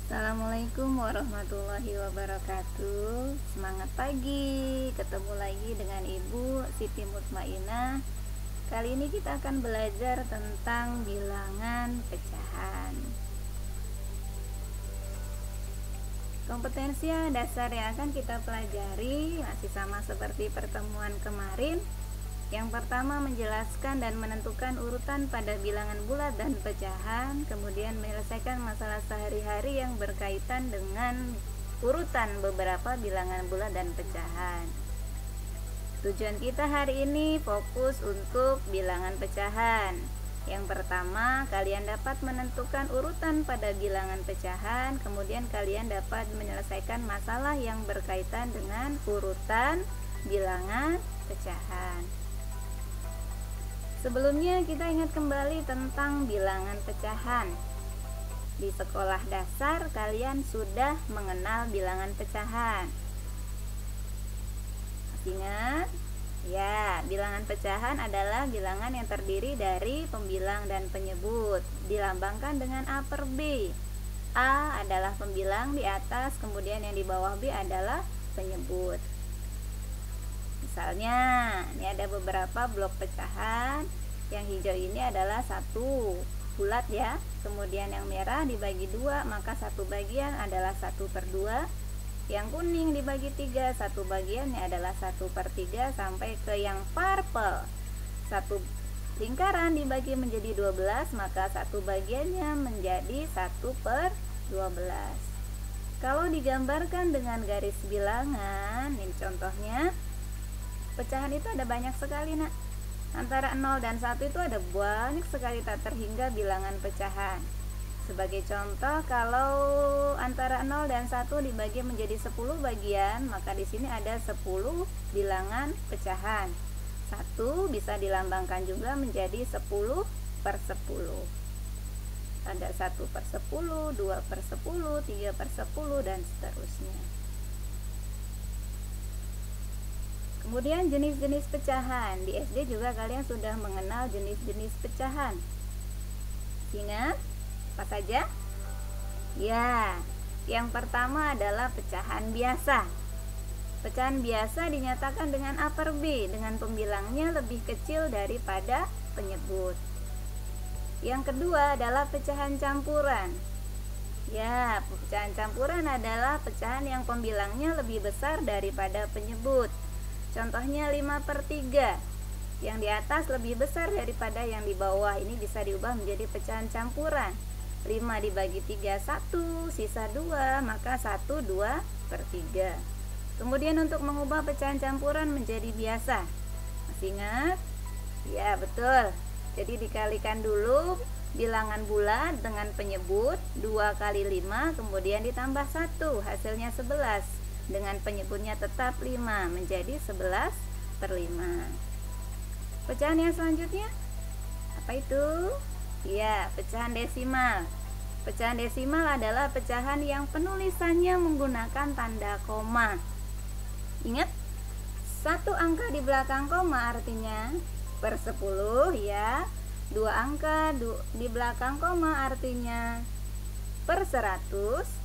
Assalamualaikum warahmatullahi wabarakatuh. Semangat pagi, ketemu lagi dengan Ibu Siti Mutmainah. Kali ini kita akan belajar tentang bilangan pecahan. Kompetensi dasar yang akan kita pelajari masih sama seperti pertemuan kemarin. Yang pertama, menjelaskan dan menentukan urutan pada bilangan bulat dan pecahan, kemudian menyelesaikan masalah sehari-hari yang berkaitan dengan urutan beberapa bilangan bulat dan pecahan. Tujuan kita hari ini fokus untuk bilangan pecahan. Yang pertama, kalian dapat menentukan urutan pada bilangan pecahan, kemudian kalian dapat menyelesaikan masalah yang berkaitan dengan urutan bilangan pecahan. Sebelumnya kita ingat kembali tentang bilangan pecahan. Di sekolah dasar kalian sudah mengenal bilangan pecahan. Ingat? Ya, bilangan pecahan adalah bilangan yang terdiri dari pembilang dan penyebut, dilambangkan dengan A per B. A adalah pembilang di atas, kemudian yang di bawah B adalah penyebut. Misalnya, ini ada beberapa blok pecahan. Yang hijau ini adalah satu bulat ya. Kemudian yang merah dibagi dua, maka satu bagian adalah 1/2. Yang kuning dibagi 3, satu bagiannya adalah 1/3, sampai ke yang purple. Satu lingkaran dibagi menjadi 12, maka satu bagiannya menjadi 1/12. Kalau digambarkan dengan garis bilangan, ini contohnya. Pecahan itu ada banyak sekali, nak. Antara 0 dan 1 itu ada banyak sekali tak terhingga bilangan pecahan. Sebagai contoh, kalau antara 0 dan 1 dibagi menjadi 10 bagian, maka di sini ada 10 bilangan pecahan. 1 bisa dilambangkan juga menjadi 10/10. Ada 1/10, 2/10, 3/10, dan seterusnya. Kemudian jenis-jenis pecahan. Di SD juga kalian sudah mengenal jenis-jenis pecahan. Ingat apa saja? Ya, yang pertama adalah pecahan biasa. Pecahan biasa dinyatakan dengan A per B, dengan pembilangnya lebih kecil daripada penyebut. Yang kedua adalah pecahan campuran. Ya, pecahan campuran adalah pecahan yang pembilangnya lebih besar daripada penyebut. Contohnya 5/3. Yang di atas lebih besar daripada yang di bawah. Ini bisa diubah menjadi pecahan campuran. 5 dibagi 3, 1, sisa 2, maka 1 2/3. Kemudian untuk mengubah pecahan campuran menjadi biasa, masih ingat? Ya, betul. Jadi dikalikan dulu bilangan bulat dengan penyebut, 2 kali 5, kemudian ditambah 1, hasilnya 11. Dengan penyebutnya tetap 5, menjadi 11/5. Pecahan yang selanjutnya apa itu? Ya, pecahan desimal. Pecahan desimal adalah pecahan yang penulisannya menggunakan tanda koma. Ingat, satu angka di belakang koma artinya /10 ya. 2 angka di belakang koma artinya /100.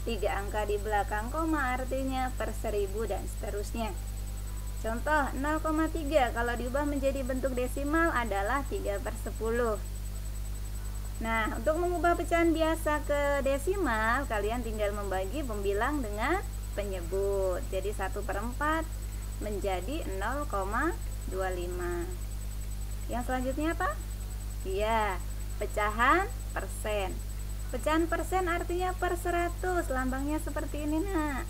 3 angka di belakang koma artinya /1000, dan seterusnya. Contoh 0,3 kalau diubah menjadi bentuk desimal adalah 3/10. Nah, untuk mengubah pecahan biasa ke desimal, kalian tinggal membagi pembilang dengan penyebut. Jadi 1/4 menjadi 0,25. Yang selanjutnya apa? Iya, pecahan persen. Pecahan persen artinya /100, lambangnya seperti ini, nak.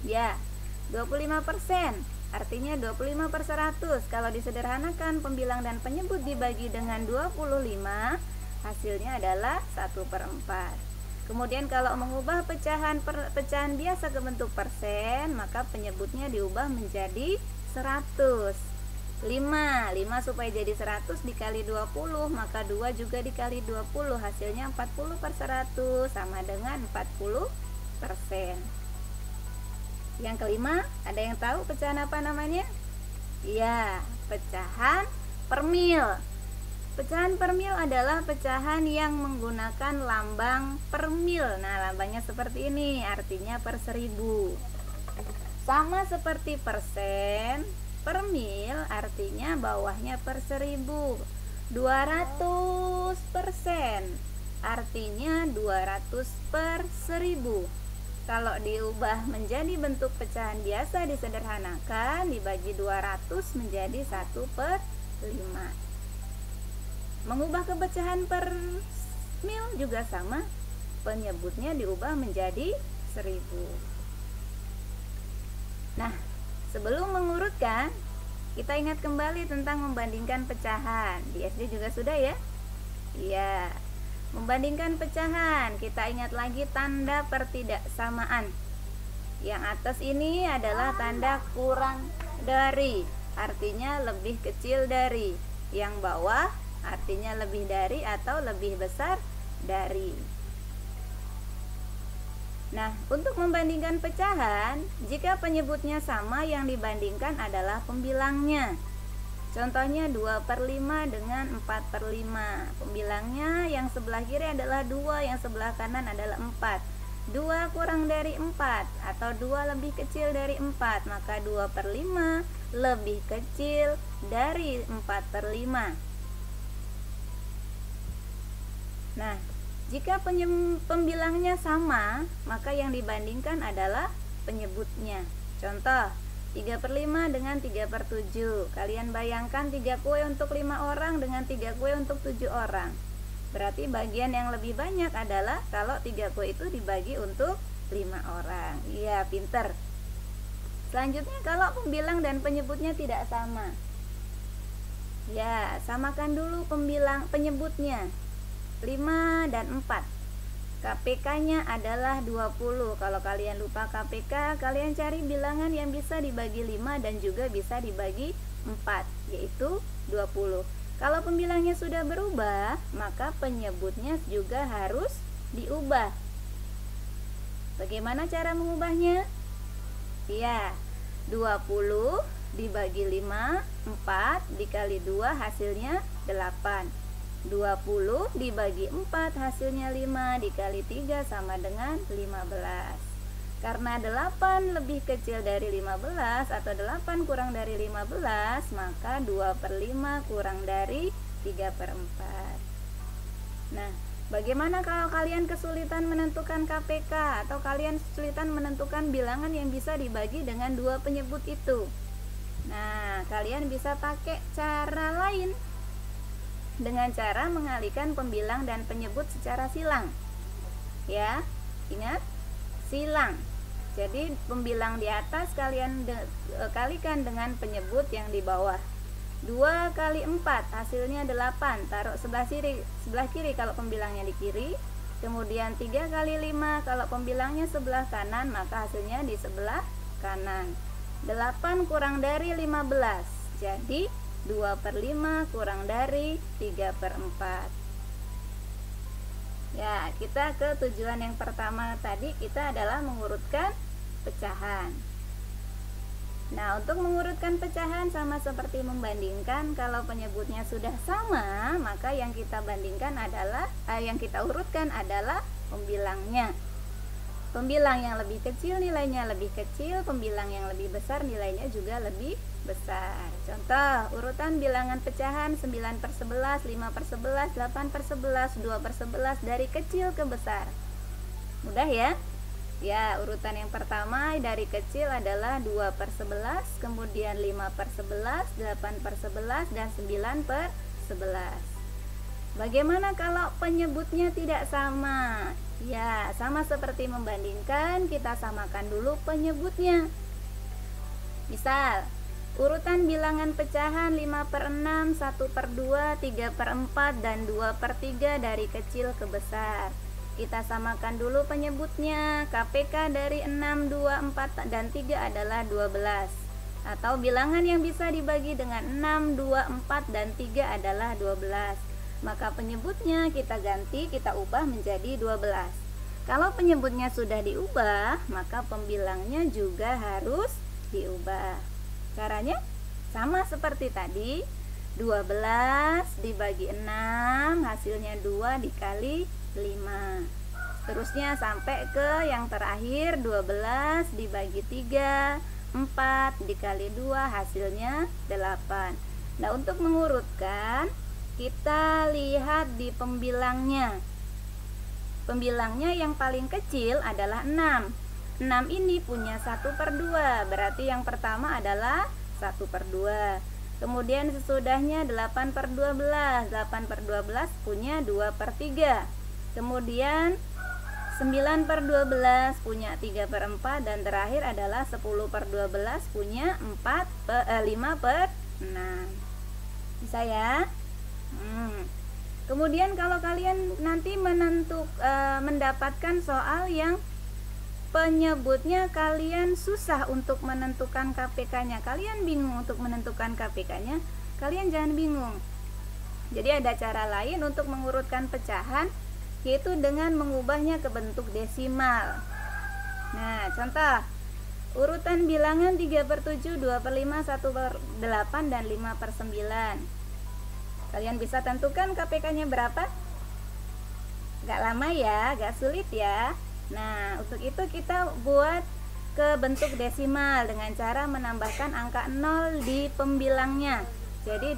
Ya, 25% artinya 25/100. Kalau disederhanakan pembilang dan penyebut dibagi dengan 25, hasilnya adalah 1/4. Kemudian kalau mengubah pecahan biasa ke bentuk persen, maka penyebutnya diubah menjadi 100. 5 supaya jadi 100 dikali 20, maka 2 juga dikali 20, hasilnya 40/100, sama dengan 40%. Yang kelima, ada yang tahu pecahan apa namanya? Iya, pecahan per mil. Pecahan per mil adalah pecahan yang menggunakan lambang per mil. Nah, lambangnya seperti ini, artinya per 1000. Sama seperti persen, per mil artinya bawahnya per 1000. 200%, artinya 200 per 1000. Kalau diubah menjadi bentuk pecahan biasa disederhanakan, dibagi 200 menjadi 1/5. Mengubah ke pecahan per mil juga sama, penyebutnya diubah menjadi 1000. Nah, sebelum mengurutkan, kita ingat kembali tentang membandingkan pecahan. Di SD juga sudah ya? Iya. Membandingkan pecahan, kita ingat lagi tanda pertidaksamaan. Yang atas ini adalah tanda kurang dari, artinya lebih kecil dari. Yang bawah artinya lebih dari atau lebih besar dari. Nah, untuk membandingkan pecahan, jika penyebutnya sama, yang dibandingkan adalah pembilangnya. Contohnya 2/5 dengan 4/5. Pembilangnya yang sebelah kiri adalah 2, yang sebelah kanan adalah 4. 2 kurang dari 4 atau 2 lebih kecil dari 4, maka 2/5 lebih kecil dari 4/5. Nah, jika pembilangnya sama, maka yang dibandingkan adalah penyebutnya. Contoh, 3/5 dengan 3/7. Kalian bayangkan 3 kue untuk 5 orang dengan 3 kue untuk 7 orang. Berarti bagian yang lebih banyak adalah kalau 3 kue itu dibagi untuk 5 orang. Iya, pinter. Selanjutnya, kalau pembilang dan penyebutnya tidak sama. Ya, samakan dulu penyebutnya. 5 dan 4. KPK-nya adalah 20. Kalau kalian lupa KPK, kalian cari bilangan yang bisa dibagi 5 dan juga bisa dibagi 4, yaitu 20. Kalau pembilangnya sudah berubah, maka penyebutnya juga harus diubah. Bagaimana cara mengubahnya? Ya, 20 dibagi 5, 4 dikali 2 hasilnya 8. 20 dibagi 4 hasilnya 5 dikali 3 sama dengan 15. Karena 8 lebih kecil dari 15 atau 8 kurang dari 15, maka 2/5 kurang dari 3/4. Nah, bagaimana kalau kalian kesulitan menentukan KPK atau kalian kesulitan menentukan bilangan yang bisa dibagi dengan 2 penyebut itu? Nah, kalian bisa pakai cara lain, dengan cara mengalihkan pembilang dan penyebut secara silang. Ya, ingat, silang. Jadi pembilang di atas kalian kalikan dengan penyebut yang di bawah. 2 kali 4 hasilnya 8. Taruh sebelah kiri kalau pembilangnya di kiri. Kemudian 3 kali 5 kalau pembilangnya sebelah kanan, maka hasilnya di sebelah kanan. 8 kurang dari 15. Jadi 2/5 kurang dari 3/4. Ya, kita ke tujuan yang pertama tadi, kita adalah mengurutkan pecahan. Nah, untuk mengurutkan pecahan sama seperti membandingkan. Kalau penyebutnya sudah sama, maka yang kita bandingkan adalah yang kita urutkan adalah pembilangnya. Pembilang yang lebih kecil nilainya lebih kecil, pembilang yang lebih besar nilainya juga lebih besar. Contoh, urutan bilangan pecahan 9/11, 5/11, 8/11, 2/11 dari kecil ke besar. Mudah ya? Ya, urutan yang pertama dari kecil adalah 2/11, kemudian 5/11, 8/11, dan 9/11. Bagaimana kalau penyebutnya tidak sama? Ya, sama seperti membandingkan, kita samakan dulu penyebutnya. Misal, urutan bilangan pecahan 5/6, 1/2, 3/4, dan 2/3 dari kecil ke besar. Kita samakan dulu penyebutnya. KPK dari 6, 2, 4, dan 3 adalah 12. Atau bilangan yang bisa dibagi dengan 6, 2, 4, dan 3 adalah 12. Maka penyebutnya kita ganti, kita ubah menjadi 12. Kalau penyebutnya sudah diubah, maka pembilangnya juga harus diubah. Caranya sama seperti tadi. 12 dibagi 6 hasilnya 2 dikali 5. Seterusnya sampai ke yang terakhir, 12 dibagi 3, 4 dikali 2 hasilnya 8. Nah, untuk mengurutkan kita lihat di pembilangnya. Pembilangnya yang paling kecil adalah 6. 6 ini punya 1/2, berarti yang pertama adalah 1/2. Kemudian sesudahnya 8/12. 8/12 punya 2/3. Kemudian 9/12 punya 3/4, dan terakhir adalah 10/12 punya 5/6. Bisa ya? Kemudian kalau kalian nanti mendapatkan soal yang penyebutnya kalian susah untuk menentukan KPK-nya, kalian bingung untuk menentukan KPK-nya, kalian jangan bingung. Jadi ada cara lain untuk mengurutkan pecahan, yaitu dengan mengubahnya ke bentuk desimal. Nah, contoh urutan bilangan 3/7, 2/5, 1/8, dan 5/9. Kalian bisa tentukan KPK-nya berapa? Gak lama ya, gak sulit ya. Nah, untuk itu kita buat ke bentuk desimal dengan cara menambahkan angka 0 di pembilangnya. Jadi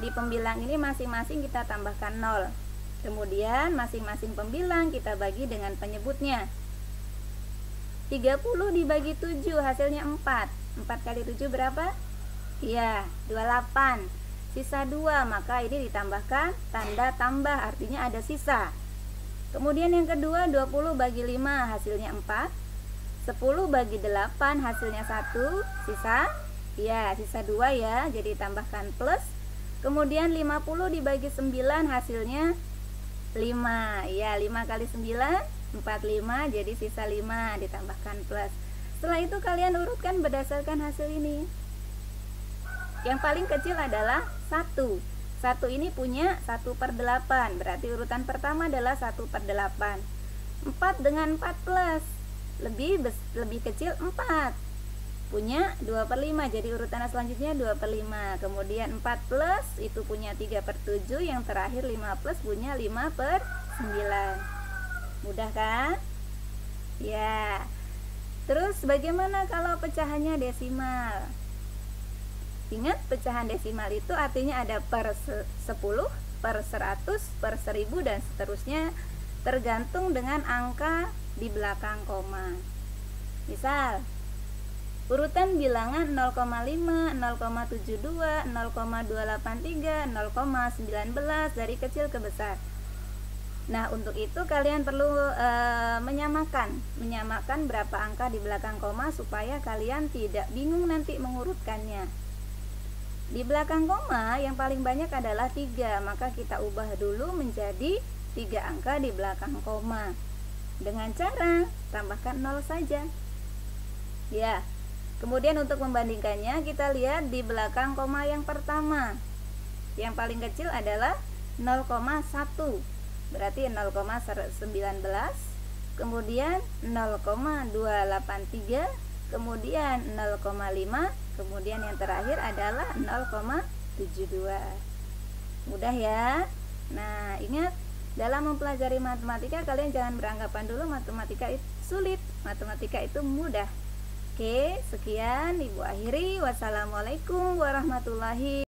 di pembilang ini masing-masing kita tambahkan 0. Kemudian masing-masing pembilang kita bagi dengan penyebutnya. 30 dibagi 7 hasilnya 4. 4 kali 7 berapa? Iya, 28. Sisa 2, maka ini ditambahkan tanda tambah, artinya ada sisa. Kemudian yang kedua, 20 bagi 5 hasilnya 4. 10 bagi 8 hasilnya 1. Sisa? Ya, sisa 2 ya, jadi tambahkan plus. Kemudian 50 dibagi 9 hasilnya 5. Ya, 5 kali 9 45, jadi sisa 5 ditambahkan plus. Setelah itu kalian urutkan berdasarkan hasil ini. Yang paling kecil adalah 1. 1 ini punya 1/8, berarti urutan pertama adalah 1/8. 4 dengan 4 plus, lebih kecil 4, punya 2/5, jadi urutan selanjutnya 2/5. Kemudian 4 plus itu punya 3/7, yang terakhir 5 plus punya 5/9. Mudah kan? Ya. Terus bagaimana kalau pecahannya desimal? Ingat, pecahan desimal itu artinya ada per 10, per 100, per 1000, dan seterusnya, tergantung dengan angka di belakang koma. Misal, urutan bilangan 0,5, 0,72, 0,283, 0,19 dari kecil ke besar. Nah, untuk itu kalian perlu menyamakan berapa angka di belakang koma supaya kalian tidak bingung nanti mengurutkannya. Di belakang koma yang paling banyak adalah 3, maka kita ubah dulu menjadi 3 angka di belakang koma dengan cara tambahkan 0 saja. Ya. Kemudian untuk membandingkannya, kita lihat di belakang koma yang pertama. Yang paling kecil adalah 0,1. Berarti 0,19, kemudian 0,283, kemudian 0,5, kemudian yang terakhir adalah 0,72. Mudah ya. Nah, ingat, dalam mempelajari matematika kalian jangan beranggapan dulu matematika itu sulit. Matematika itu mudah. Oke, sekian Ibu akhiri. Wassalamualaikum warahmatullahi